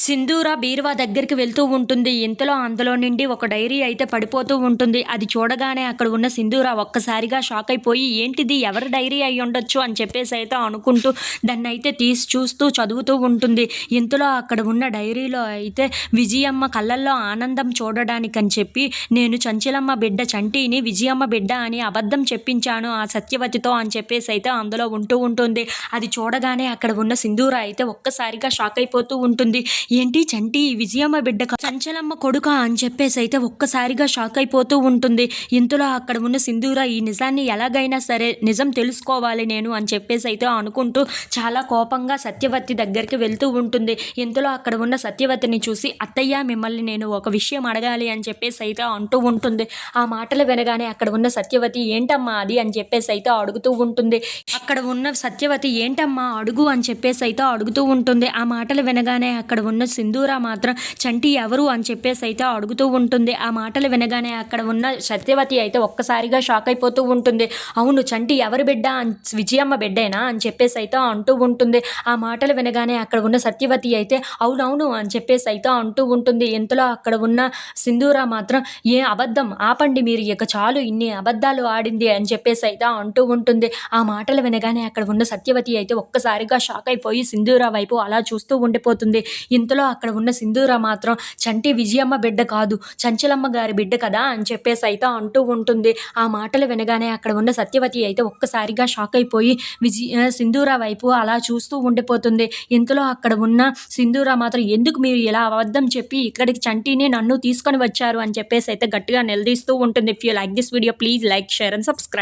సింధూర బీరువా దగ్గరికి వెళ్తూ ఉంటుంది. ఇంతలో అందులో నుండి ఒక డైరీ అయితే పడిపోతూ ఉంటుంది. అది చూడగానే అక్కడ ఉన్న సింధూర ఒక్కసారిగా షాక్ అయిపోయి, ఏంటిది ఎవరి డైరీ అయ్యుండొచ్చు అని చెప్పేసైతే అనుకుంటూ దాన్నయితే తీసి చూస్తూ చదువుతూ ఉంటుంది. ఇంతలో అక్కడ ఉన్న డైరీలో అయితే విజయమ్మ కళ్ళల్లో ఆనందం చూడడానికని చెప్పి, నేను చంచలమ్మ బిడ్డ చంటిని విజయమ్మ బిడ్డ అని అబద్ధం చెప్పించాను ఆ సత్యవతితో అని చెప్పేసైతే అందులో ఉంటూ ఉంటుంది. అది చూడగానే అక్కడ ఉన్న సింధూర అయితే ఒక్కసారిగా షాక్ అయిపోతూ ఉంటుంది. ఏంటి చంటి విజయమ్మ బిడ్డ చంచలమ్మ కొడుకా అని చెప్పేసి అయితే ఒక్కసారిగా షాక్ అయిపోతూ ఉంటుంది. ఇంతలో అక్కడ ఉన్న సింధూర ఈ నిజాన్ని ఎలాగైనా సరే నిజం తెలుసుకోవాలి నేను అని చెప్పేసి అయితే అనుకుంటూ చాలా కోపంగా సత్యవతి దగ్గరికి వెళ్తూ ఉంటుంది. ఇంతలో అక్కడ ఉన్న సత్యవతిని చూసి, అత్తయ్య మిమ్మల్ని నేను ఒక విషయం అడగాలి అని చెప్పేసి అయితే అంటూ ఉంటుంది. ఆ మాటలు వినగానే అక్కడ ఉన్న సత్యవతి ఏంటమ్మా అది అని చెప్పేసి అయితే అడుగుతూ ఉంటుంది. అక్కడ ఉన్న సత్యవతి ఏంటమ్మా అడుగు అని చెప్పేసి అయితే అడుగుతూ ఉంటుంది. ఆ మాటలు వినగానే అక్కడ ఉన్న సింధూర మాత్రం చంటి ఎవరు అని చెప్పేసి అయితే అడుగుతూ ఉంటుంది. ఆ మాటలు వినగానే అక్కడ ఉన్న సత్యవతి అయితే ఒక్కసారిగా షాక్ అయిపోతూ ఉంటుంది. అవును చంటి ఎవరి బిడ్డ విజయమ్మ బిడ్డేనా అని చెప్పేసి అయితే అంటూ ఉంటుంది. ఆ మాటలు వినగానే అక్కడ ఉన్న సత్యవతి అయితే అవునవును అని చెప్పేసి అయితే అంటూ ఉంటుంది. ఇంతలో అక్కడ ఉన్న సింధూర మాత్రం ఏ అబద్ధం ఆపండి మీరు, ఇక చాలు ఇన్ని అబద్ధాలు ఆడింది అని చెప్పేసి అయితే అంటూ ఉంటుంది. ఆ మాటలు వినగానే అక్కడ ఉన్న సత్యవతి అయితే ఒక్కసారిగా షాక్ అయిపోయి సింధూర వైపు అలా చూస్తూ ఉండిపోతుంది. ఇంతలో అక్కడ ఉన్న సింధూర మాత్రం చంటి విజయమ్మ బిడ్డ కాదు చంచలమ్మ గారి బిడ్డ కదా అని చెప్పేసి అయితే అంటూ ఉంటుంది. ఆ మాటలు వినగానే అక్కడ ఉన్న సత్యవతి అయితే ఒక్కసారిగా షాక్ అయిపోయి సింధూర వైపు అలా చూస్తూ ఉండిపోతుంది. ఇంతలో అక్కడ ఉన్న సింధూర మాత్రం ఎందుకు మీరు ఇలా అబద్ధం చెప్పి ఇక్కడికి చంటిని నన్ను తీసుకొని వచ్చారు అని చెప్పేసి అయితే గట్టిగా నిలదీస్తూ ఉంటుంది. If you like this video please like share and subscribe.